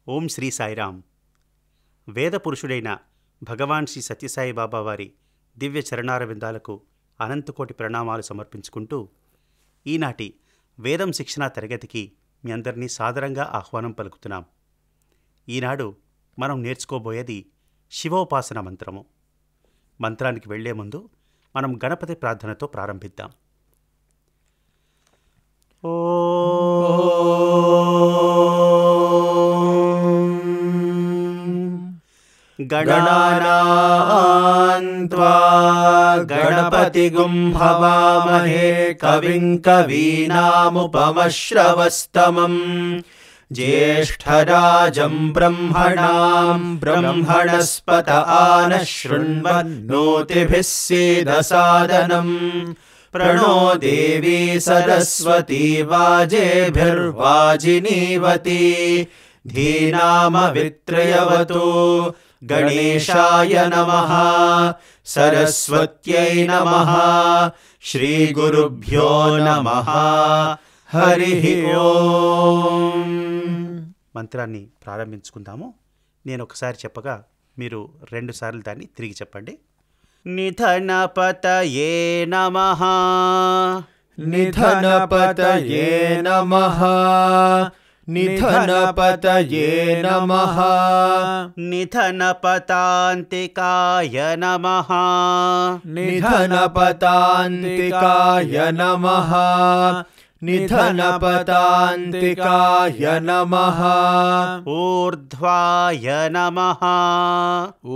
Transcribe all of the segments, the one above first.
ఓం శ్రీ సాయిరామ్. వేద పురుషుడైన భగవాన్ శ్రీ సత్యసాయి బాబా వారి దివ్య చరణారవిందాలకు అనంతకోటి ప్రణామాలు సమర్పించుకుంటూ ఈనాటి వేదం శిక్షణా తరగతికి మీ అందరినీ సాదరంగా ఆహ్వానం పలుకుతున్నాం. ఈనాడు మనం నేర్చుకోబోయేది శివోపాసన మంత్రము. మంత్రానికి వెళ్లే ముందు మనం గణపతి ప్రార్థనతో ప్రారంభిద్దాం. गणानां त्वा गणपतिगुं हवामहे कविं कवीनामुपमश्रवस्तमम् ज्येष्ठराजं ब्रह्मणां ब्रह्मणस्पत आनः शृण्वन्नोतिभिः सीदसादनम् प्रणो देवी सरस्वती वाजेभिर्वाजिनीवती धीनामवित्रयवतु गणेशाय नमः सरस्वत्यै नमः श्रीगुरुभ्यो नमः हरिः ओम्. మంత్రాన్ని ప్రారంభించుకుందాము. నేను ఒకసారి చెప్పగా మీరు 2 సార్లు దాన్ని తిరిగి చెప్పండి. నిధనపతయే నమః. निधनपतये नमः. निधनपतये नमः. నిధనపతాంతికాయ నమః. निधनपतान्तिकाय नमः. निधनपतान्तिकाय नमः. ఊర్ధ్వాయ నమః.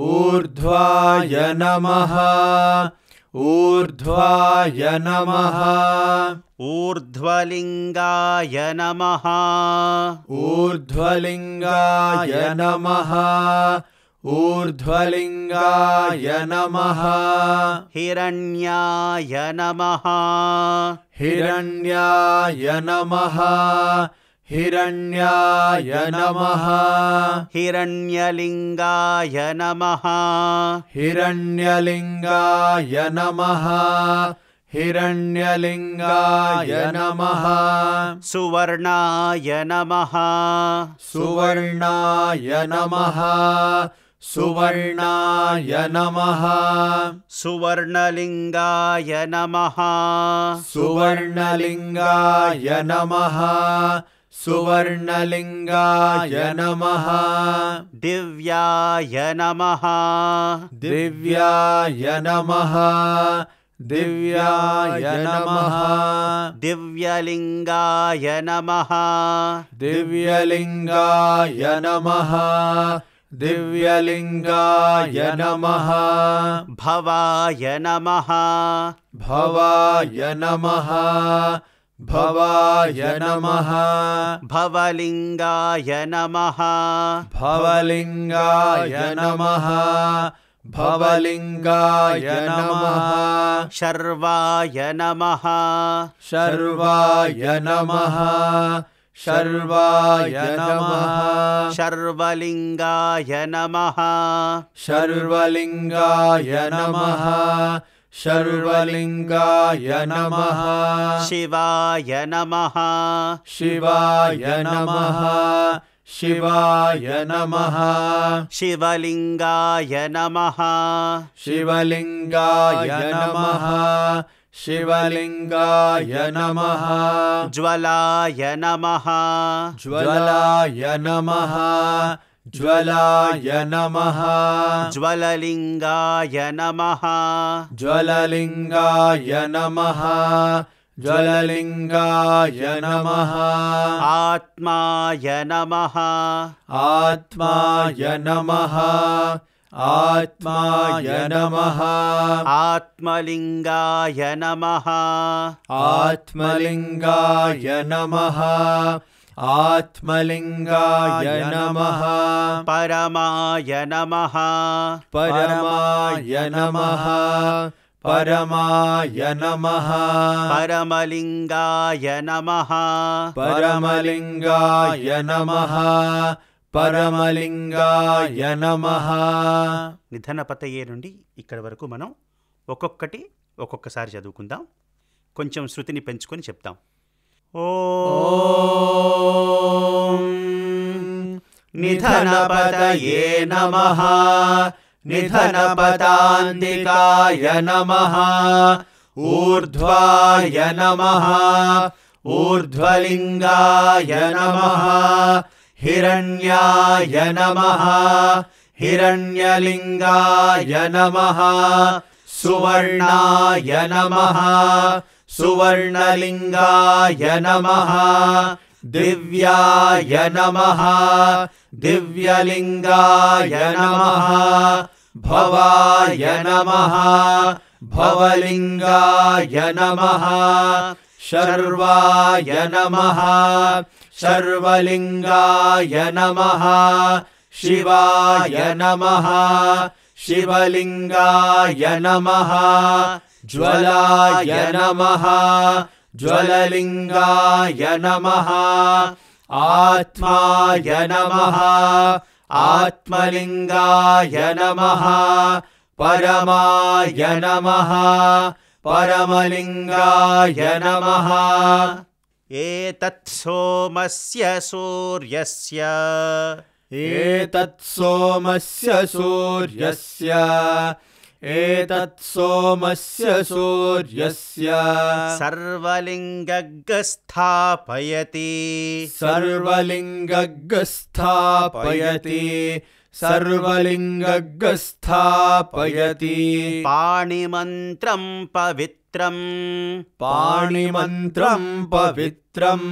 ऊर्ध्वाय नमः. ऊर्ध्वाय नमः. ఊర్ధ్వలింగాయ నమః. ऊर्ध्वलिङ्गाय नमः. ऊर्ध्वलिङ्गाय नमः. హిరణ్యాయ నమః. हिरण्याय नमः. हिरण्याय नमः. హిరణ్యలింగాయ నమః. हिरण्यलिङ्गाय नमः. हिरण्यलिङ्गाय नमः. సువర్ణాయ నమః. सुवर्णाय नमः. सुवर्णाय नमः. సువర్ణలింగాయ నమః. सुवर्णलिङ्गाय नमः. सुवर्णलिङ्गाय नमः. దివ్యాయ నమః. दिव्याय नमः. दिव्याय नमः. దివ్యలింగాయ నమః. दिव्यलिङ्गाय नमः. दिव्यलिङ्गाय नमः. భవాయ నమః. भवाय नमः. भवाय नमः. భవలింగాయ నమః. भवलिङ्गाय नमः. भवलिङ्गाय नमः. శర్వాయ నమః. शर्वाय नमः. शर्वाय नमः. శర్వలింగాయ నమః. शर्वलिङ्गाय नमः. शर्वलिङ्गाय नमः. శివాయ నమః. शिवाय नमः. शिवाय नमः. శివలింగాయ నమః. शिवलिङ्गाय नमः. शिवलिङ्गाय नमः. జ్వలాయ నమః. ज्वलाय नमः. ज्वलाय नमः. జ్వలలింగాయ నమః. ज्वललिङ्गाय नमः. ज्वललिङ्गाय नमः. ఆత్మాయ నమః. आत्माय नमः. आत्माय नमः. ఆత్మలింగాయ నమః. आत्मलिङ्गाय नमः. आत्मलिङ्गाय नमः. పరమాయ నమః. परमाय नमः. परमाय नमः. పరమలింగాయ నమః. परमलिङ्गाय नमः. परमलिङ्गाय नमः. నిధనపతయే నుండి ఇక్కడి వరకు మనం ఒక్కొక్కసారి చదువుకుందాం. కొంచెం శృతిని పెంచుకొని చెప్తాం. ఓం निधनपतये नमः निधनपदान्तिकाय नमः ऊर्ध्वाय नमः ऊर्ध्वलिङ्गाय नमः हिरण्याय नमः हिरण्यलिङ्गाय नमः सुवर्णाय नमः सुवर्णलिङ्गाय नमः दिव्याय नमः दिव्यलिङ्गाय नमः भवाय नमः भवलिङ्गाय नमः शर्वाय नमः शर्वलिङ्गाय नमः शिवाय नमः शिवलिङ्गाय नमः ज्वलाय नमः ज्वललिङ्गाय नमः आत्माय नमः आत्मलिङ्गाय नमः परमाय नमः परमलिङ्गाय नमः एतत् सोमस्य सूर्यस्य एतत् सोमस्य सूर्यस्य एतत् सोमस्य सूर्यस्य सर्वलिङ्गस्थापयति सर्वलिङ्गस्थापयति सर्वलिङ्गस्थापयति पाणिमन्त्रं पवित्रम् पाणिमन्त्रं पवित्रम्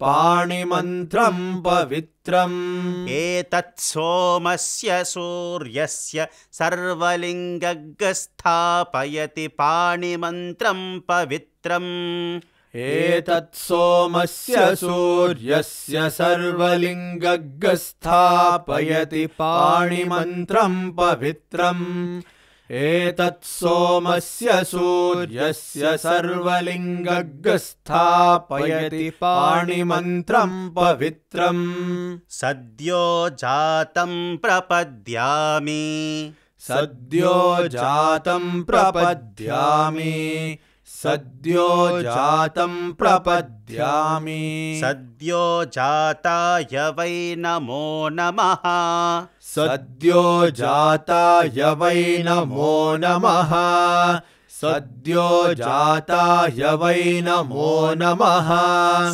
पाणिमन्त्रं पवित्रम् एतत् सोमस्य सूर्यस्य सर्वलिङ्गस्थापयति पाणिमन्त्रं पवित्रम् एतत् सोमस्य सूर्यस्य सर्वलिङ्गस्थापयति पाणिमन्त्रं पवित्रम् एतत् सोमस्य सूर्यस्य सर्वलिङ्गस्थापयति पाणिमन्त्रं पवित्रम् सद्यो जातं प्रपद्यामि सद्यो जातं प्रपद्यामि सद्यो जातं प्रपद्यामि सद्यो जाताय वै नमो नमः सद्यो जाताय वै नमो नमः सद्यो जाताय वै नमो नमः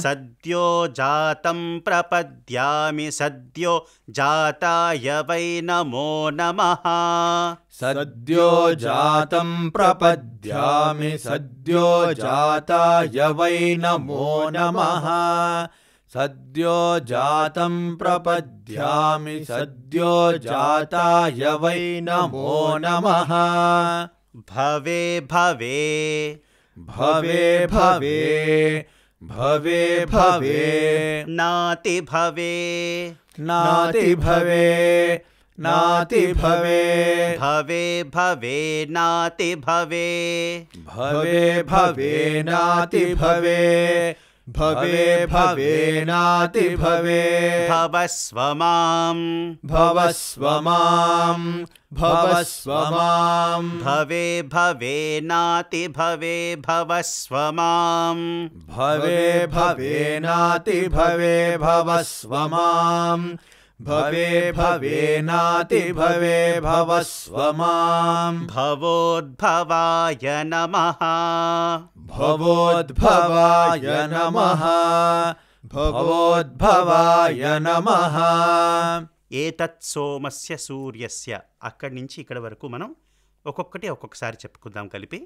सद्यो जातं प्रपद्यामि सद्यो जाताय वै नमो नमः सद्यो जातं प्रपद्यामि सद्यो जाताय वै नमो नमः सद्यो जातं प्रपद्यामि सद्यो जाताय वै नमो नमः भवे भवे भवे भवे भवे भवे नाति भवे नाति भवे नाति भवे भवे भवे नाति भवे भवे भवे नाति भवे भवे भवे नाति भवे भवस्व मां भवस्व मां भवस्व मां भवे भवे नाति भवे भवस्व मां भवे भवे नाति भवे भवस्व मां भवे भवे नाति भवे भवस्व मां भवोद्भवाय नमः भवोद्भवाय नमः भवोद्भवाय नमः ఏతత్ సోమస్య సూర్యస్య అక్కడి నుంచి ఇక్కడ వరకు మనం ఒక్కొక్కసారి చెప్పుకుందాం కలిపి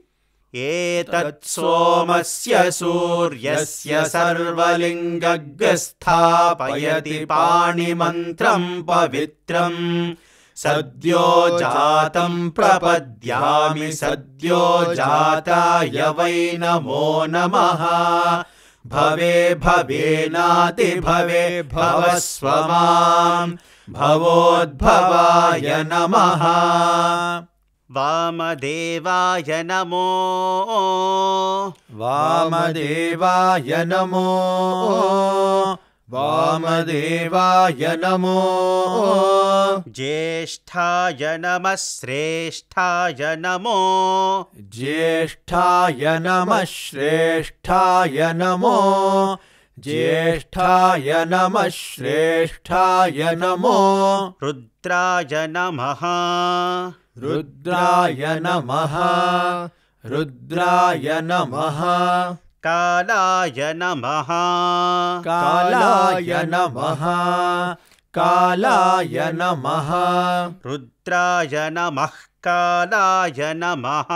ఏతత్ సోమస్య సూర్యస్య సర్వలింగస్థాపయతి పాణిమంత్రం పవిత్రం సద్యో జాతం ప్రపద్యామి సద్యో జాతాయ వై నమో నమః భవే భవే నాతి భవే భవస్వ మాం భవోద్భవాయ నమః వామదేవాయ నమో వామదేవాయ నమో వామదేవాయ నమో జ్యేష్ఠాయ నమః శ్రేష్ఠాయ నమో జ్యేష్ఠాయ నమః శ్రేష్ఠాయ నమో ज्येष्ठाय नमः श्रेष्ठाय नमो रुद्राय नमः रुद्राय नमः रुद्राय नमः कालाय नमः कालाय नमः कालाय नमः रुद्राय नमः कालाय नमः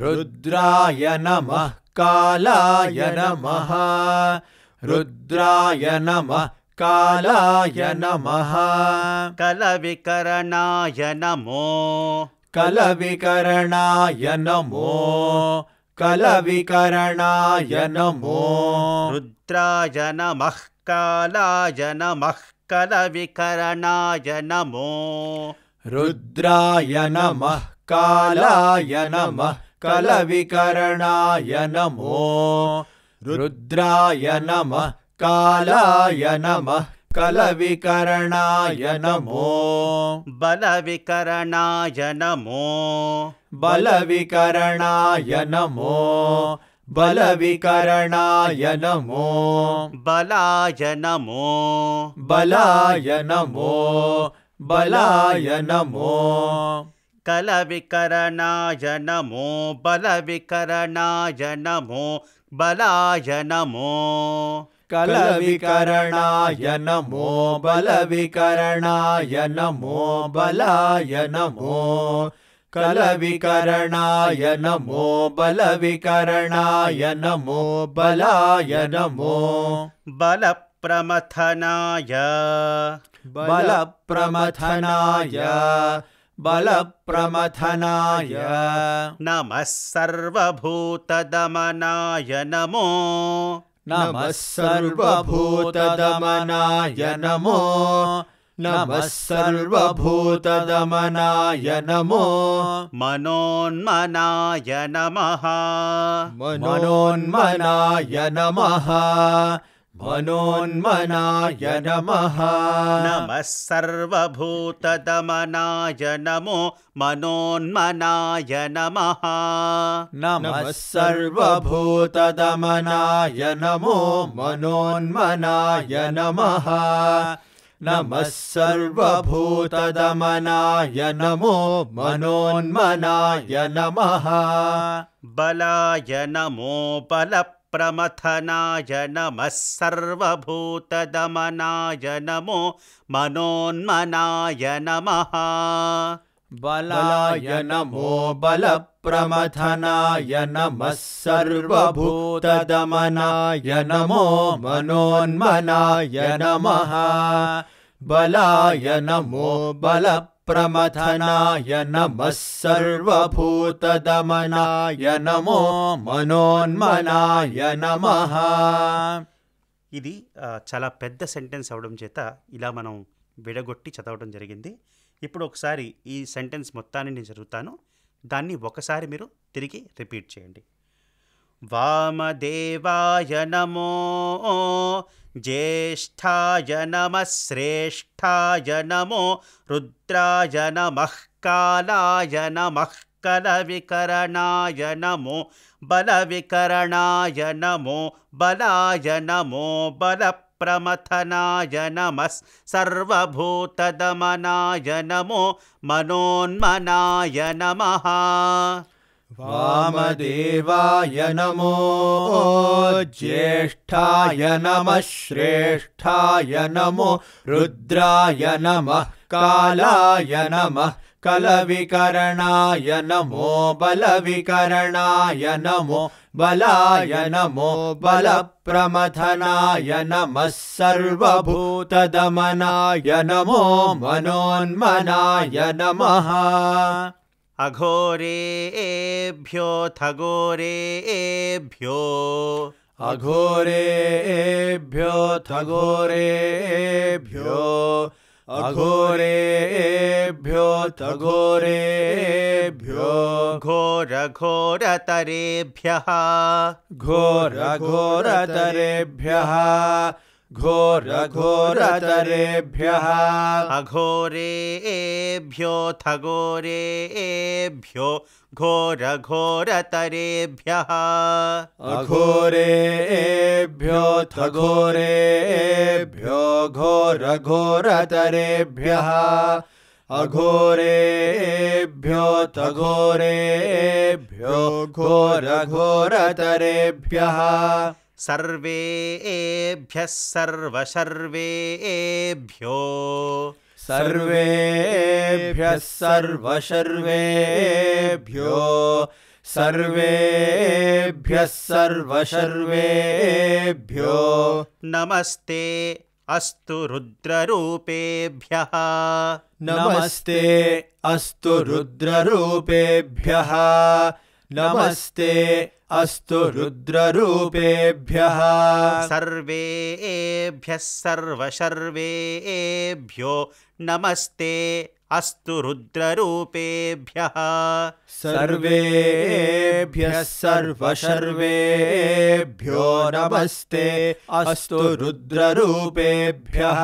रुद्राय नमः कालाय नमः रुद्राय नमः कालाय नमः कलविकरणाय नमो कलविकरणाय नमो कलविकरणाय नमो रुद्राय नमः कालाय नमः कलविकरणाय नमो रुद्राय नमः कालाय नमः कलविकरणाय नमो रुद्राय नमः कालाय नमः कलविकरणाय नमो बलविकरणाय नमो बलविकरणाय नमो बलविकरणाय नमो बलाय नमो बलाय नमो बलाय नमो कलविकरणाय नमो बलविकरणाय नमो बलाय नमो कलविकरणाय नमो बलविकरणाय नमो बलाय नमो कलविकरणाय नमो बलविकरणाय नमो बलाय नमो बलप्रमथनाय बलप्रमथनाय बलप्रमथनाय नमः सर्वभूतदमनाय नमो नमः सर्वभूतदमनाय नमो नमः सर्वभूतदमनाय नमो मनोन्मनाय नमः मनोन्मनाय नमः मनोन्मनाय नमः नमः सर्वभूतदमनाय नमो मनोन्मनाय नमः नमः सर्वभूतदमनाय नमो मनोन्मनाय नमः नमः सर्वभूतदमनाय नमो मनोन्मनाय नमः बलाय नमो बलप्रमथनाय नमः सर्वभूतदमनाय नमो मनोन्मनाय नमः बलाय नमो बलप्रमथनाय नमः सर्वभूतदमनाय नमो मनोन्मनाय नमः बलाय नमो बलप्रमथनाय नमः सर्वभूतदमनाय नमो मनोन्मनाय नमः ఇది చాలా పెద్ద సెంటెన్స్ అవడం చేత ఇలా మనం విడగొట్టి చదవడం జరిగింది. ఇప్పుడు ఒకసారి ఈ సెంటెన్స్ మొత్తాన్ని నేను చదువుతాను, దాన్ని ఒకసారి మీరు తిరిగి రిపీట్ చేయండి. వామదేవాయ నమో జ్యేష్ఠాయ నమః శ్రేష్ఠాయ నమో రుద్రాయ నమః కాలాయ నమః కలవికరణాయ నమో బలవికరణాయ నమో బలాయ నమో బలప్రమథనాయ నమః సర్వభూతదమనాయ నమో మనోన్మనాయ నమః. वामदेवाय नमो ज्येष्ठाय नमः श्रेष्ठाय नमो रुद्राय नमः कालाय नमः कलविकरणाय नमो बलविकरणाय नमो बलाय नमो बलप्रमथनाय नमः सर्वभूतदमनाय नमो मनोन्मनाय नमः. अघोरेभ्यो अघोरेभ्यो अघोरेभ्यो अघोरेभ्यो घोरघोरतरेभ्यः घोरघोरतरेभ्यः घोरघोरतरेभ्यः अघोरेभ्योऽथ घोरेभ्यो घोरघोरतरेभ्यः अघोरेभ्योऽथ घोरेभ्यो घोरघोरतरेभ्यः अघोरेभ्योऽथ घोरेभ्यो घोरघोरतरेभ्यः सर्वेभ्यः सर्वशर्वेभ्यो सर्वेभ्यः सर्वशर्वेभ्यो सर्वेभ्यः सर्वशर्वेभ्यो नमस्ते अस्तु रुद्ररूपेभ्यः नमस्ते अस्तु रुद्ररूपेभ्यः नमस्ते अस्तु रुद्ररूपेभ्यः सर्वेभ्यः सर्वशर्वेभ्यो नमस्ते अस्तु रुद्ररूपेभ्यः सर्वेभ्यः सर्वशर्वेभ्यो नमस्ते अस्तु रुद्ररूपेभ्यः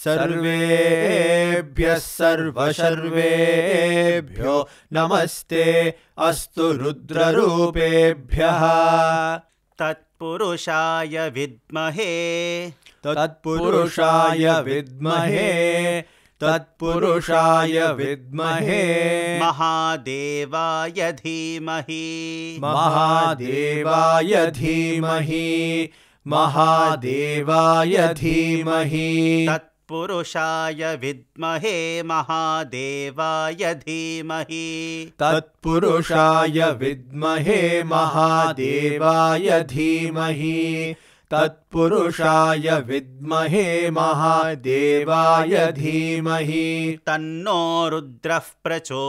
सर्वेभ्यः सर्वशर्वेभ्यो नमस्ते अस्तु रुद्ररूपेभ्यः तत्पुरुषाय विद्महे तत्पुरुषाय विद्महे तत्पुरुषाय विद्महे महादेवाय धीमहि महादेवाय धीमहि महादेवाय धीमहि तत्पुरुषाय विद्महे महादेवाय धीमहि तत्पुरुषाय विद्महे महादेवाय धीमहि तत्पुरुषाय विद्महे महादेवाय धीमहि तन्नो रुद्रः प्रचोदयात्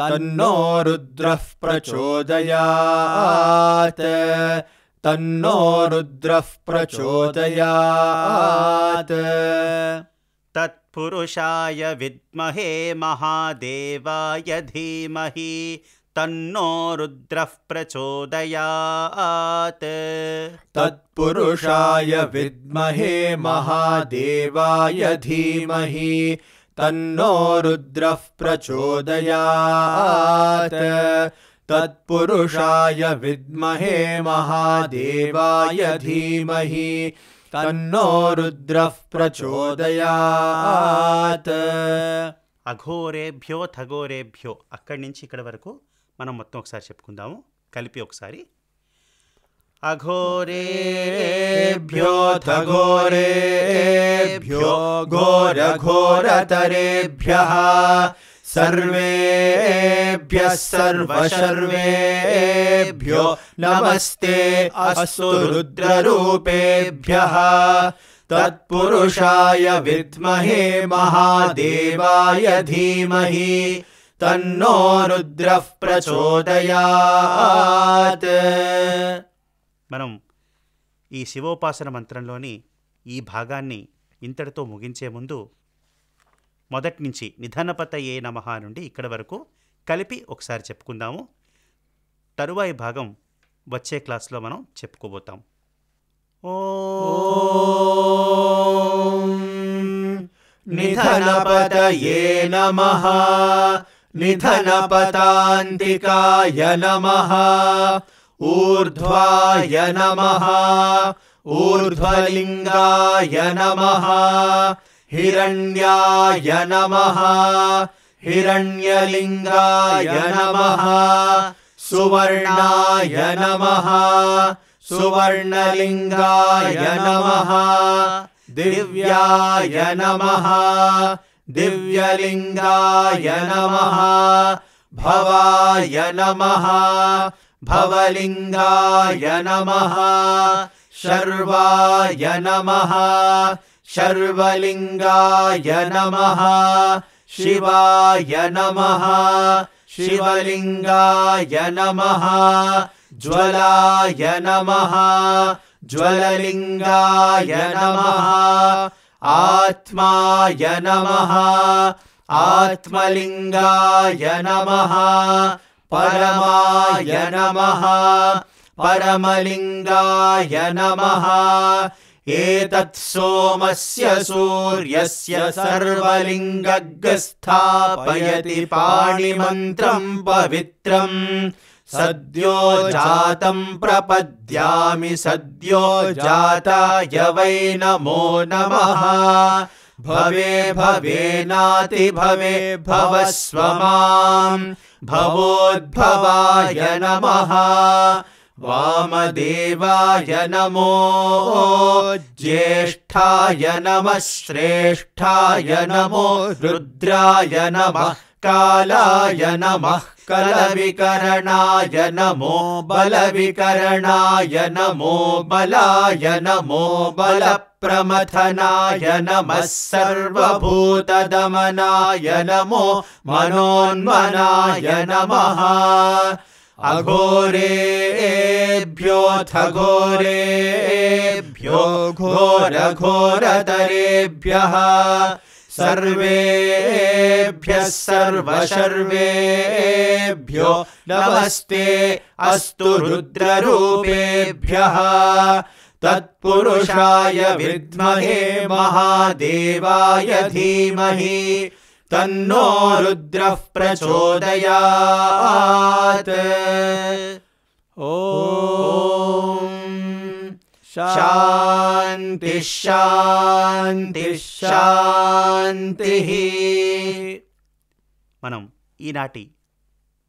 तन्नो रुद्रः प्रचोदयात् तन्नो रुद्रः प्रचोदयात् तत्पुरुषाय विद्महे महादेवाय धीमहि तन्नो रुद्रः प्रचोदयात् तत्पुरुषाय विद्महे महादेवाय धीमहि तन्नो रुद्रः प्रचोदयात् तत्पुरुषाय विद्महे महादेवाय धीमहि तन्नो रुद्रः प्रचोदयात् అఘోరేభ్యో థగోరేభ్యో అక్కడి నుంచి ఇక్కడి వరకు మనం మొత్తం ఒకసారి చెప్పుకుందాము కలిపి ఒకసారి अघोरेभ्यो घोरेभ्यो घोरघोरतरेभ्यः सर्वेभ्यः सर्वशर्वेभ्यो नमस्ते अस्तु रुद्ररूपेभ्यः तत्पुरुषाय विद्महे महादेवाय धीमहि तन्नो रुद्रः प्रचोदयात् మనం ఈ శివోపాసన మంత్రంలోని ఈ భాగాన్ని ఇంతటితో ముగించే ముందు మొదటి నుంచి నిధనపతయే నమః నుండి ఇక్కడి వరకు కలిపి ఒకసారి చెప్పుకుందాము. తరువాయి భాగం వచ్చే క్లాస్లో మనం చెప్పుకోబోతాం. ఓం నిధనపతయే నమః నిధనపతాంతికాయ నమః ఊర్ధ్వాయ నమః ఊర్ధ్వలింగాయ నమః హిరణ్యాయ నమః హిరణ్యలింగాయ నమః సువర్ణాయ నమః సువర్ణలింగాయ నమః దివ్యాయ నమః దివ్యలింగాయ నమః భవాయ నమః భవలింగాయ నమః శర్వాయ నమః శర్వలింగాయ నమః శివాయ నమః శివలింగాయ నమః జ్వలాయ నమః జ్వలలింగాయ నమః ఆత్మాయ నమః ఆత్మలింగాయ నమః పరమాయ నమః परमलिङ्गाय नमः एतत् सोमस्य सूर्यस्य सर्वलिङ्गस्थापयति पाणिमन्त्रं पवित्रम् सद्यो जातं प्रपद्यामि सद्यो जाताय वै नमो नमः भवे भवेनाति भवे भवस्व मां भवोद्भवाय नमः वामदेवाय नमो ज्येष्ठाय नमः श्रेष्ठाय नमो रुद्राय नमः कालाय नमः कलविकरणाय नमो बलविकरणाय नमो बलाय नमो बलप्रमथनाय नमः सर्वभूतदमनाय नमो मनोन्मनाय नमः अघोरेभ्योऽथ घोरेभ्यो घोरघोरतरेभ्यः सर्वेभ्यः सर्वशर्वेभ्यो नमस्ते अस्तु रुद्ररूपेभ्यः तत्पुरुषाय विद्महे महादेवाय धीमहि तन्नो रुद्रः प्रचोदयात् ॐ शान्ति शान्ति శాంతిః. మనం ఈనాటి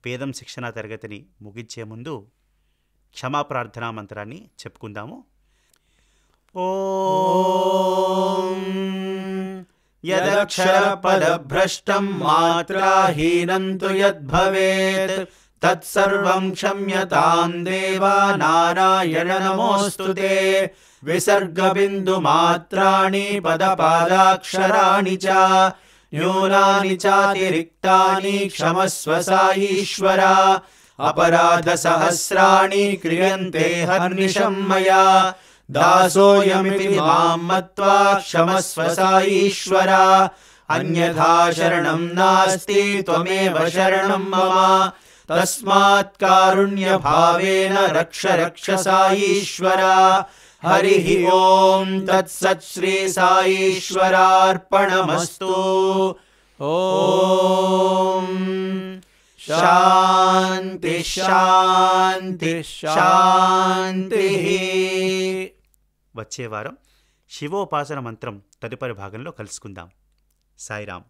వేదం శిక్షణ తరగతిని ముగించే ముందు క్షమాప్రార్థనా మంత్రాన్ని చెప్పుకుందాము. ఓం యదక్షరపదభ్రష్టం మాత్రాహీనం తు యద్భవేత్ తత్సర్వం క్షమ్యతాం దేవా నారాయణ నమోస్తుతే విసర్గబిందుమాత్రాణి పదపాదాక్షరాణి చ న్యూనాని చాతిరిక్తాని క్షమస్వ సాయీశ్వర అపరాధసహస్రాణి క్రియంతే హర్నిశం మయా దాసోయమితి మాం మత్వా క్షమస్వ సాయీశ్వర అన్యథా శరణం నాస్తి త్వమేవ శరణం మమ తస్మాత్ కారుణ్య భావేన రక్ష రక్ష సాయీశ్వర. హరి ఓం తత్సత్ శ్రీ సాయీశ్వరార్పణమస్తు. ఓం శాంతి శాంతి శాంతిః. వచ్చే వారం శివోపాసన మంత్రం తదుపరి భాగంలో కలుసుకుందాం. సాయిరాం.